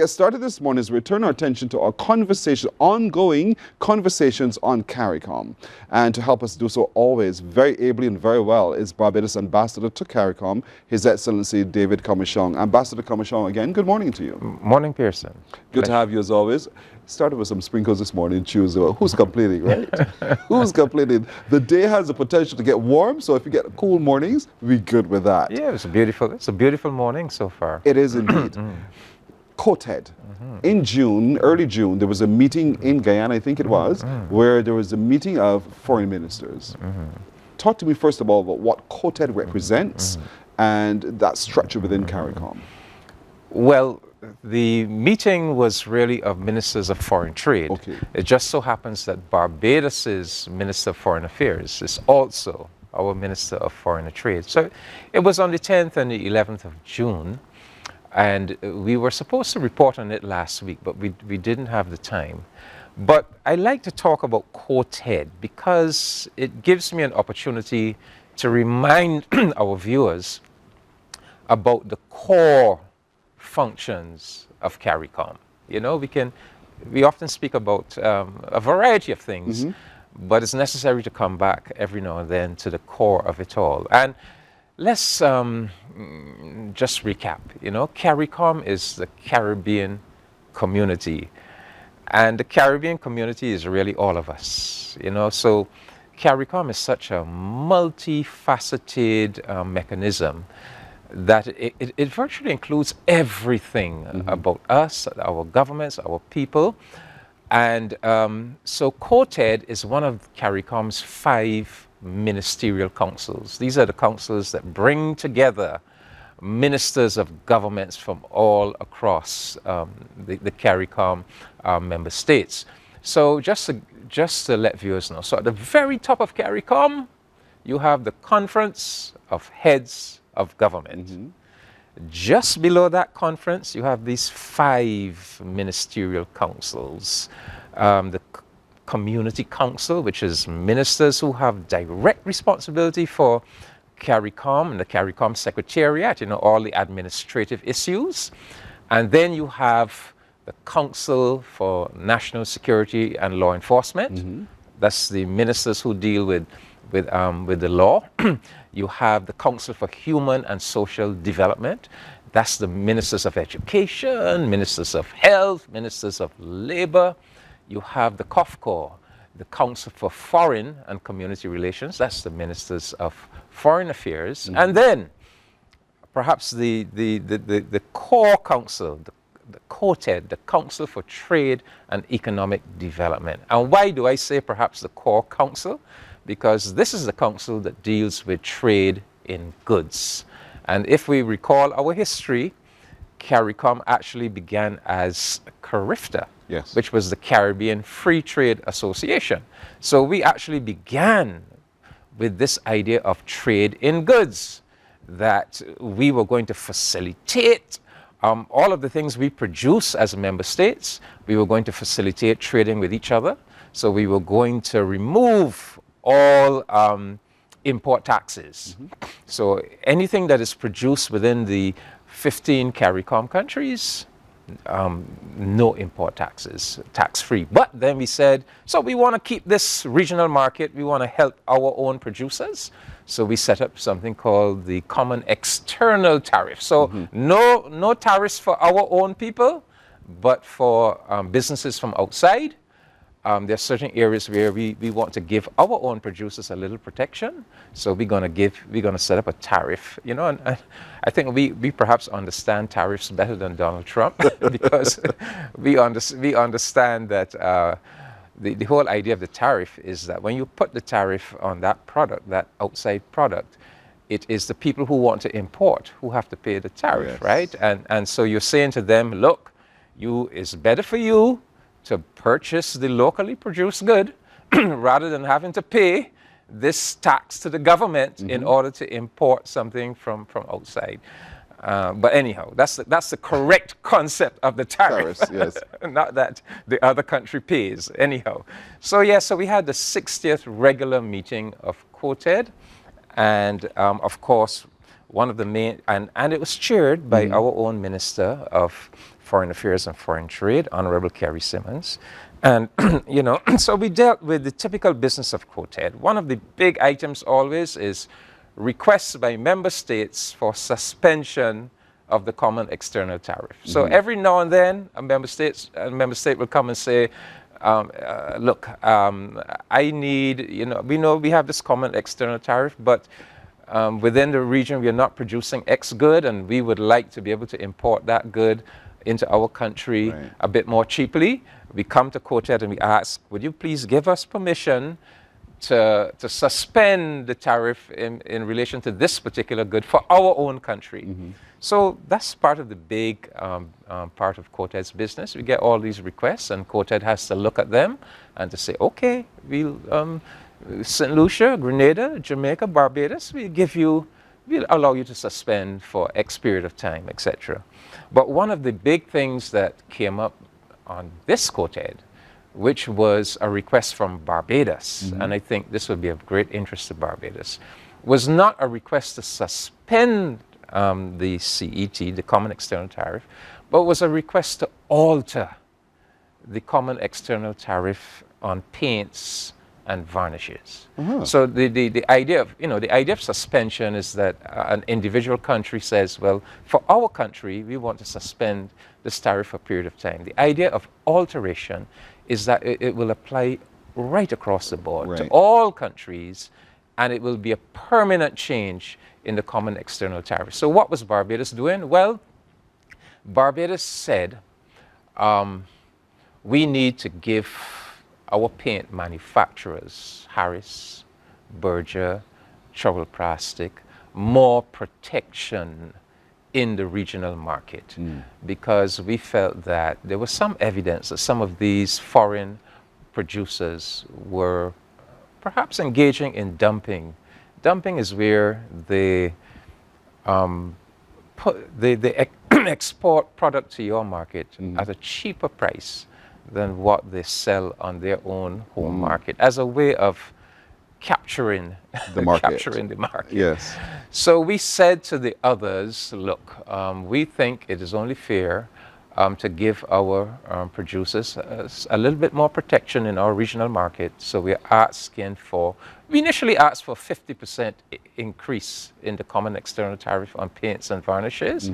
get started this morning is we turn our attention to our ongoing conversations on CARICOM. And to help us do so always very ably and very well is Barbados Ambassador to CARICOM, His Excellency David Comissiong. Ambassador Comissiong, again, good morning to you. Morning, Pearson. Good to have you as always. Started with some sprinkles this morning, Tuesday. Well, who's complaining, right? Who's complaining? The day has the potential to get warm, so if you get cool mornings, we're good with that. Yeah, it's a beautiful morning so far. It is indeed. COTED. In June, early June, there was a meeting in Guyana, I think it was, where there was a meeting of foreign ministers. Talk to me first of all about what COTED represents and that structure within CARICOM. Well, the meeting was really of ministers of foreign trade. Okay. It just so happens that Barbados's Minister of Foreign Affairs is also our Minister of Foreign Trade. So it was on the 10th and the 11th of June, and we were supposed to report on it last week, but we didn't have the time. But I like to talk about COTED because it gives me an opportunity to remind our viewers about the core functions of CARICOM. You know, we often speak about a variety of things, but it's necessary to come back every now and then to the core of it all. And let's just recap. You know, CARICOM is the Caribbean community, and the Caribbean community is really all of us. You know, so CARICOM is such a multifaceted mechanism that it virtually includes everything about us, our governments, our people. And so COTED is one of CARICOM's 5 ministerial councils. These are the councils that bring together ministers of governments from all across the CARICOM member states. So just to let viewers know, so at the very top of CARICOM, you have the Conference of Heads of Government. Just below that conference, you have these 5 ministerial councils. The Community Council, which is ministers who have direct responsibility for CARICOM and the CARICOM Secretariat, you know, all the administrative issues. And then you have the Council for National Security and Law Enforcement. That's the ministers who deal with the law. You have the Council for Human and Social Development. That's the ministers of education, ministers of health, ministers of labor. You have the COFCOR, the Council for Foreign and Community Relations. That's the ministers of foreign affairs. And then perhaps the core council, the COTED, the Council for Trade and Economic Development. And why do I say perhaps the core council? Because this is the council that deals with trade in goods. And if we recall our history, CARICOM actually began as CARIFTA, which was the Caribbean Free Trade Association. So we actually began with this idea of trade in goods, that we were going to facilitate all of the things we produce as member states. We were going to facilitate trading with each other. So we were going to remove all import taxes. So anything that is produced within the 15 CARICOM countries, no import taxes, tax-free. But then we said, so we want to keep this regional market, we want to help our own producers. So we set up something called the Common External Tariff. So no tariffs for our own people, but for businesses from outside. There are certain areas where we want to give our own producers a little protection. So we're going to set up a tariff, you know, and I think we perhaps understand tariffs better than Donald Trump because we understand that the whole idea of the tariff is that when you put the tariff on that product, that outside product, it is the people who want to import who have to pay the tariff, right? And so you're saying to them, look, it's better for you to purchase the locally produced good rather than having to pay this tax to the government in order to import something from outside. But anyhow, that's the correct concept of the tariff. Yes. Not that the other country pays. Anyhow, so we had the 60th regular meeting of COTED, and of course, one of the main, and it was chaired by our own Minister of Foreign Affairs and Foreign Trade, Honorable Kerry Simmons. And, you know, so we dealt with the typical business of COTED. One of the big items always is requests by member states for suspension of the common external tariff. So every now and then, a member state will come and say, look, I need, you know we have this common external tariff, but within the region we are not producing X good, and we would like to be able to import that good into our country a bit more cheaply. We come to COTED and we ask, would you please give us permission to suspend the tariff in relation to this particular good for our own country? So that's part of the big part of COTED's business. We get all these requests, and COTED has to look at them and to say, okay, we'll St. Lucia, Grenada, Jamaica, Barbados, we'll allow you to suspend for X period of time, etc. But one of the big things that came up on this COTED, which was a request from Barbados, and I think this would be of great interest to Barbados, was not a request to suspend the CET, the Common External Tariff, but was a request to alter the Common External Tariff on paints and varnishes. So the idea of suspension is that an individual country says, well, for our country, we want to suspend this tariff for a period of time. The idea of alteration is that it will apply right across the board to all countries, and it will be a permanent change in the common external tariff. So what was Barbados doing? Well, Barbados said, we need to give our paint manufacturers, Harris, Berger, Trouble Plastic, more protection in the regional market, because we felt that there was some evidence that some of these foreign producers were perhaps engaging in dumping. Dumping is where they export product to your market at a cheaper price than what they sell on their own home market, as a way of capturing the market. Yes. So we said to the others, look, we think it is only fair to give our producers a little bit more protection in our regional market. So we initially asked for 50% increase in the common external tariff on paints and varnishes.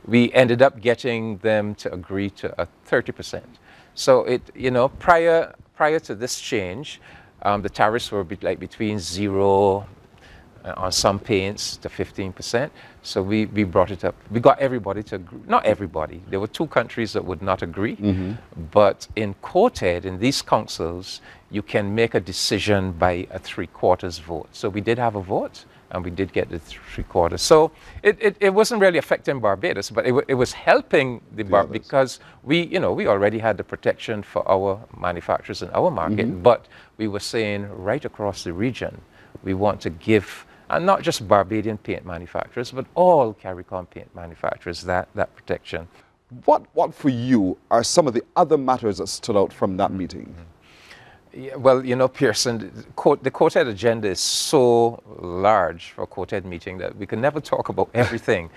We ended up getting them to agree to a 30%. So prior to this change, the tariffs were between 0 on some paints to 15%. So we brought it up. We got everybody to agree. Not everybody. There were 2 countries that would not agree. But in COTED, in these councils, you can make a decision by a 3/4 vote. So we did have a vote, and we did get the 3/4. So it wasn't really affecting Barbados, but it was helping because we already had the protection for our manufacturers in our market, but we were saying right across the region, we want to give, and not just Barbadian paint manufacturers, but all CARICOM paint manufacturers that protection. What for you are some of the other matters that stood out from that meeting? Yeah, well, Pearson, the COTED agenda is so large for a COTED meeting that we can never talk about everything.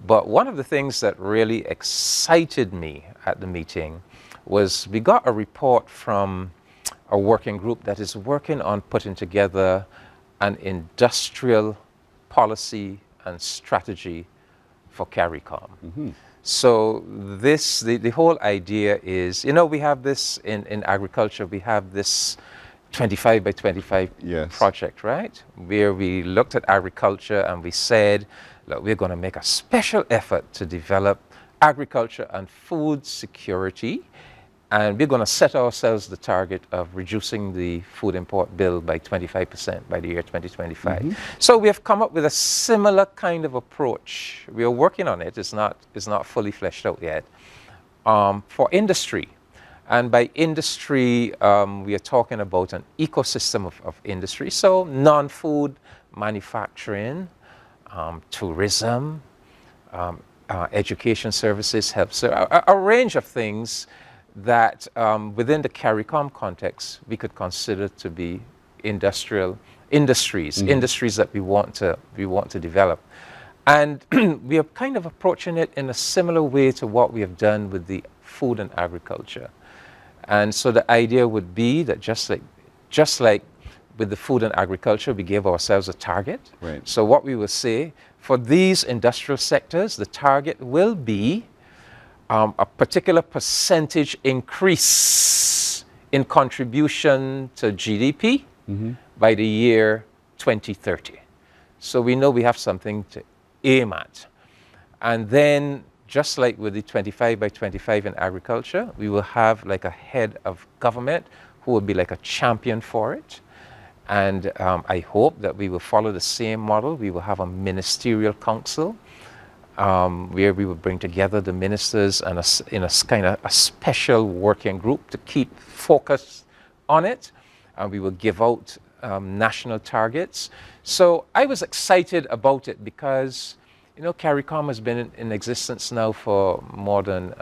But one of the things that really excited me at the meeting was we got a report from a working group that is working on putting together an industrial policy and strategy for CARICOM. So the whole idea is, we have this in agriculture, we have this 25 by 25 project, right? Where we looked at agriculture and we said, look, we're going to make a special effort to develop agriculture and food security. And we're going to set ourselves the target of reducing the food import bill by 25% by the year 2025. So we have come up with a similar kind of approach. We are working on it. It's not fully fleshed out yet. For industry. And by industry, we are talking about an ecosystem of industry. So non-food manufacturing, tourism, education services, health, a range of things that within the CARICOM context we could consider to be industries that we want to develop. And we are kind of approaching it in a similar way to what we have done with the food and agriculture. And so the idea would be that just like with the food and agriculture, we gave ourselves a target. Right. So what we will say, for these industrial sectors, the target will be a particular percentage increase in contribution to GDP by the year 2030. So we know we have something to aim at. And then, just like with the 25 by 25 in agriculture, we will have like a head of government who will be like a champion for it. And I hope that we will follow the same model. We will have a ministerial council where we will bring together the ministers and in a kind of a special working group to keep focus on it. And we will give out national targets. So I was excited about it because, you know, CARICOM has been in existence now for more than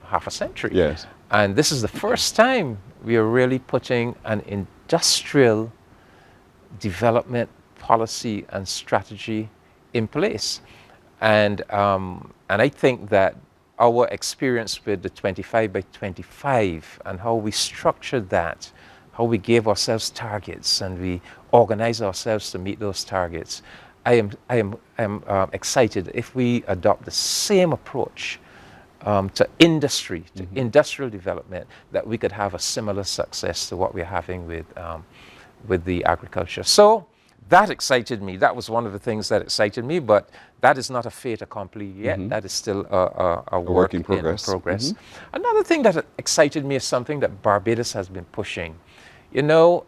half a century. Yes. And this is the first time we are really putting an industrial development policy and strategy in place. And I think that our experience with the 25 by 25 and how we structured that, how we gave ourselves targets and we organize ourselves to meet those targets, I am excited if we adopt the same approach to industry, to industrial development, that we could have a similar success to what we're having with the agriculture. So that excited me. That was one of the things that excited me, but that is not a fait accompli yet. That is still a work in progress. Another thing that excited me is something that Barbados has been pushing. You know,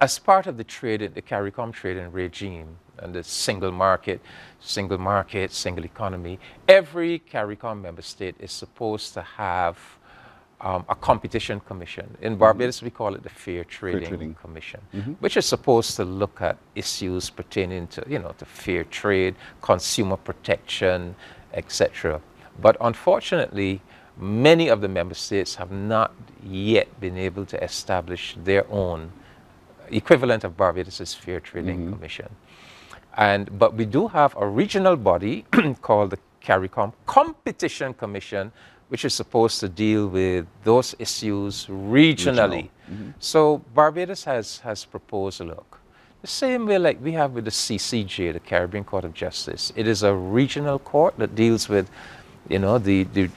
as part of the CARICOM trading regime and the single market, single economy, every CARICOM member state is supposed to have a competition commission. In Barbados, we call it the Fair Trading Commission, which is supposed to look at issues pertaining to, you know, to fair trade, consumer protection, etc. But unfortunately, many of the member states have not yet been able to establish their own equivalent of Barbados' Fair Trading Commission. But we do have a regional body called the CARICOM Competition Commission, which is supposed to deal with those issues regionally. So Barbados has proposed, look, the same way like we have with the CCJ, the Caribbean Court of Justice. It is a regional court that deals with, you know, the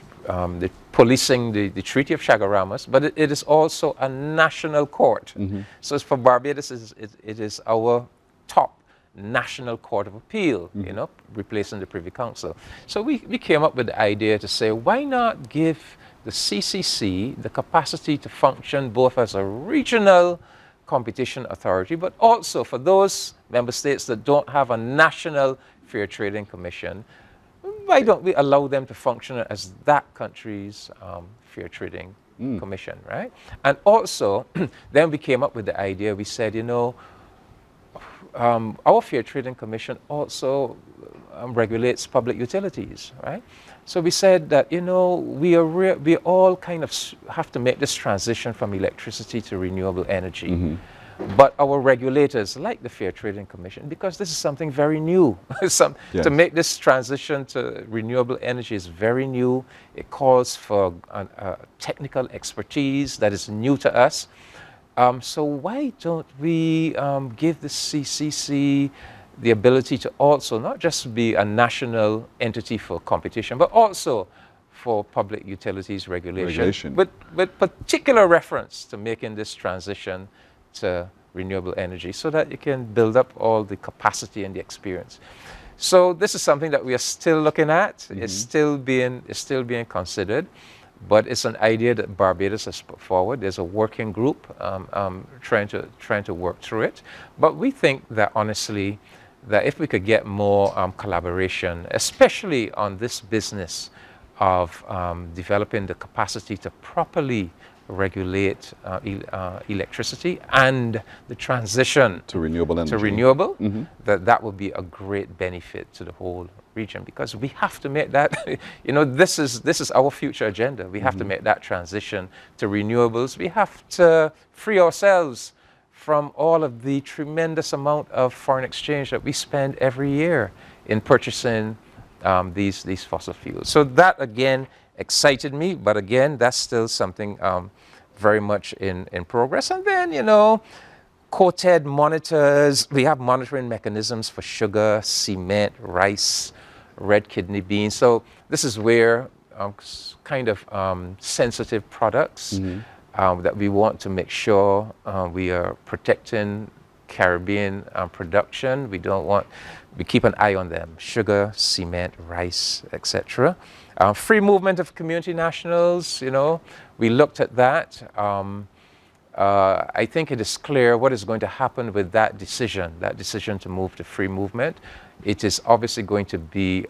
policing the Treaty of Chaguaramas, but it is also a national court. So for Barbados, it is our top national court of appeal, you know, replacing the Privy Council. So we came up with the idea to say, why not give the CCC the capacity to function both as a regional competition authority, but also for those member states that don't have a national Fair Trading Commission, why don't we allow them to function as that country's Fair Trading Commission, right? And also, then we came up with the idea, we said, you know, our Fair Trading Commission also regulates public utilities, right? So we said that, you know, we all kind of have to make this transition from electricity to renewable energy. But our regulators, like the Fair Trading Commission, because this is something very new, to make this transition to renewable energy is very new. It calls for technical expertise that is new to us. So why don't we give the CCC the ability to also not just be a national entity for competition, but also for public utilities regulation. With particular reference to making this transition to renewable energy so that you can build up all the capacity and the experience. So this is something that we are still looking at. It's still being considered. But it's an idea that Barbados has put forward. There's a working group trying to work through it. But we think that honestly, that if we could get more collaboration, especially on this business of developing the capacity to properly regulate electricity and the transition to renewable energy, that would be a great benefit to the whole region, because we have to make that, you know, this is our future agenda. We have to make that transition to renewables. We have to free ourselves from all of the tremendous amount of foreign exchange that we spend every year in purchasing these fossil fuels. So that again excited me, but again, that's still something very much in progress. And then, you know, COTED monitors, we have monitoring mechanisms for sugar, cement, rice, red kidney beans. So this is where kind of sensitive products that we want to make sure we are protecting Caribbean production. We keep an eye on them: sugar, cement, rice, etc. Free movement of community nationals, you know, we looked at that. I think it is clear what is going to happen with that decision to move to free movement. It is obviously going to be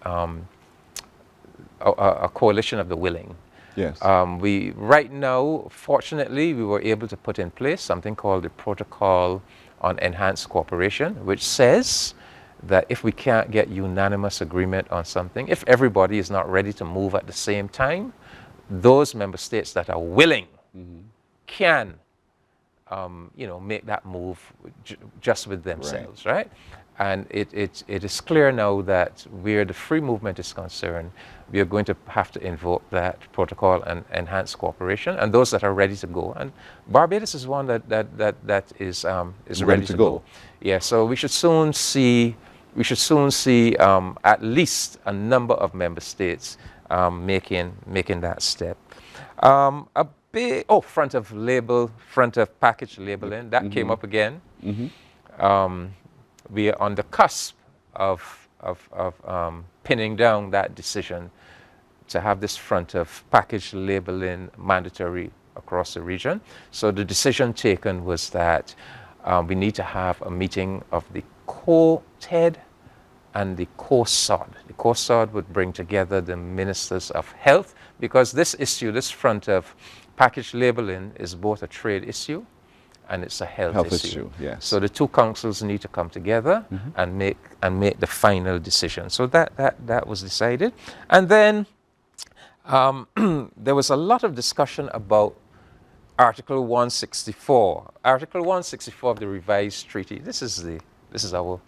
a coalition of the willing. Yes. Right now, fortunately, we were able to put in place something called the Protocol on Enhanced Cooperation, which says that if we can't get unanimous agreement on something, if everybody is not ready to move at the same time, those member states that are willing can, you know, make that move just with themselves, right? And it is clear now that where the free movement is concerned, we are going to have to invoke that protocol and enhance cooperation, and those that are ready to go. And Barbados is one that is ready to go. Yeah, so we should soon see at least a number of member states making that step. A big front of package labeling that came up again. We are on the cusp of pinning down that decision to have this front of package labeling mandatory across the region. So the decision taken was that we need to have a meeting of the COTED and the COSOD. The COSOD would bring together the ministers of health, because this issue, this front of package labeling, is both a trade issue and it's a health issue. Yes. So the two councils need to come together and make the final decision. So that was decided. And then there was a lot of discussion about Article 164. Article 164 of the revised treaty. This is our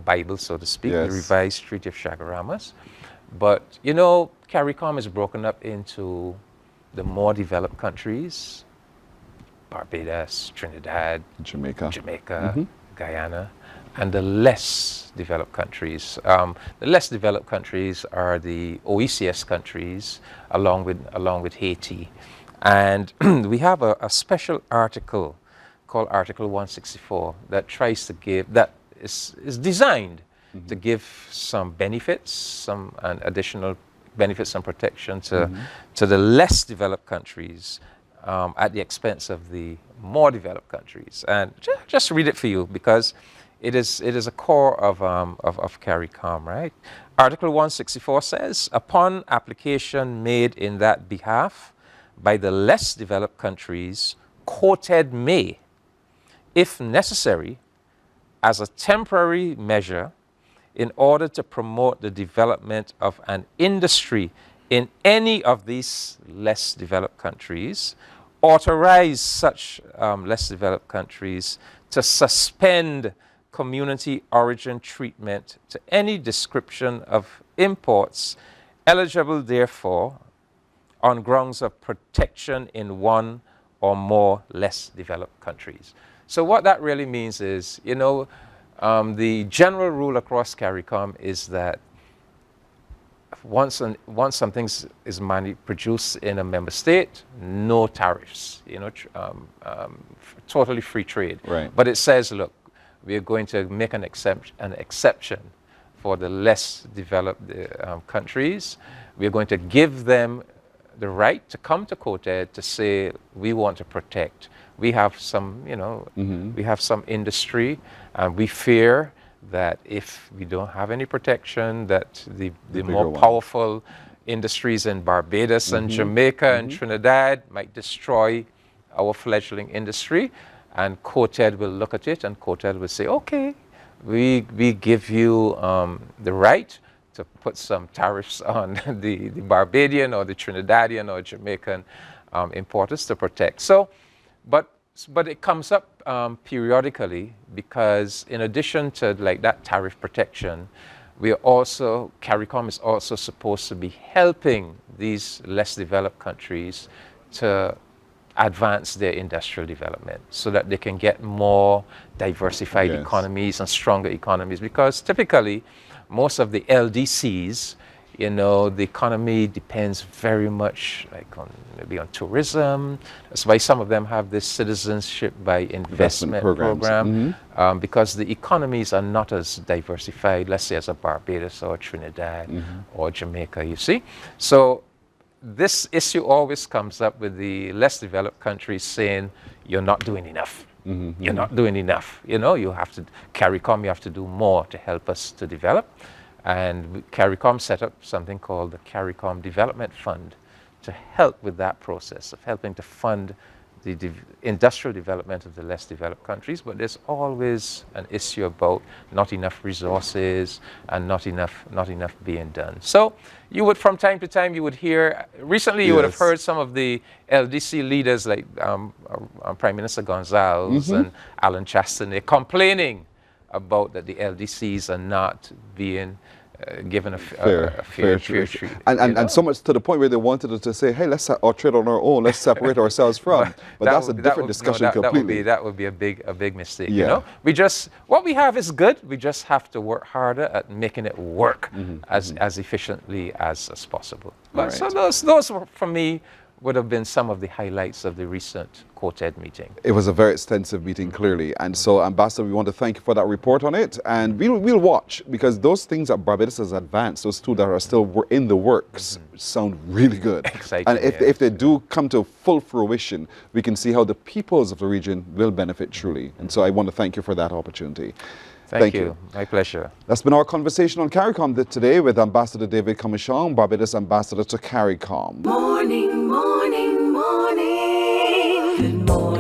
Bible, so to speak, the revised Treaty of Chaguaramas. But you know, CARICOM is broken up into the more developed countries: Barbados, Trinidad, Jamaica, Guyana, and the less developed countries. The less developed countries are the OECS countries, along with Haiti. And we have a special article called Article 164 that tries to give, that is designed to give some benefits, some additional benefits and protection to the less developed countries at the expense of the more developed countries. And just read it for you, because it is a core of CARICOM, right? Article 164 says, upon application made in that behalf by the less developed countries, COTED may, if necessary, as a temporary measure in order to promote the development of an industry in any of these less developed countries, authorize such less developed countries to suspend community origin treatment to any description of imports eligible therefore on grounds of protection in one or more less developed countries. So what that really means is, you know, the general rule across CARICOM is that once something is produced in a member state, no tariffs, you know, totally free trade. Right. But it says, look, we are going to make an exception for the less developed countries. We are going to give them the right to come to COTED to say, we want to protect. We have some, you know, we have some industry, and we fear that if we don't have any protection, that the more powerful industries in Barbados and Jamaica and Trinidad might destroy our fledgling industry. And COTED will look at it, and COTED will say, okay, we give you the right to put some tariffs on the Barbadian or the Trinidadian or Jamaican importers to protect. So, but it comes up periodically, because in addition to like that tariff protection, we are also, CARICOM is also supposed to be helping these less developed countries to advance their industrial development so that they can get more diversified Yes. economies and stronger economies. Because typically, most of the LDCs, you know, the economy depends very much like on maybe on tourism. That's why some of them have this citizenship by investment program, because the economies are not as diversified, let's say as a Barbados or Trinidad or Jamaica, you see. So this issue always comes up with the less developed countries saying, you're not doing enough. You're not doing enough. You know, you have to, CARICOM, you have to do more to help us to develop. And CARICOM set up something called the CARICOM Development Fund to help with that process of helping to fund the industrial development of the less developed countries. But there's always an issue about not enough resources and not enough being done. So you would, from time to time, you would hear, recently you would have heard some of the LDC leaders like Prime Minister Gonzalez and Alan Chastanet complaining about that the LDCs are not being given a fair treatment. And so much to the point where they wanted us to say, hey, let's tread on our own, let's separate ourselves from. But that's a different discussion completely. That would be a big mistake, you know? We just, what we have is good, we just have to work harder at making it work as efficiently as possible. But so those were, for me, would have been some of the highlights of the recent COTED meeting. It was a very extensive meeting, clearly. And so, Ambassador, we want to thank you for that report on it. And we'll watch, because those things that Barbados has advanced, those two that are still in the works, sound really good. Exciting, and if they do come to full fruition, we can see how the peoples of the region will benefit truly. And so I want to thank you for that opportunity. Thank you. My pleasure. That's been our conversation on CARICOM today with Ambassador David Comissiong, Barbados Ambassador to CARICOM. Morning, morning, morning. Good morning.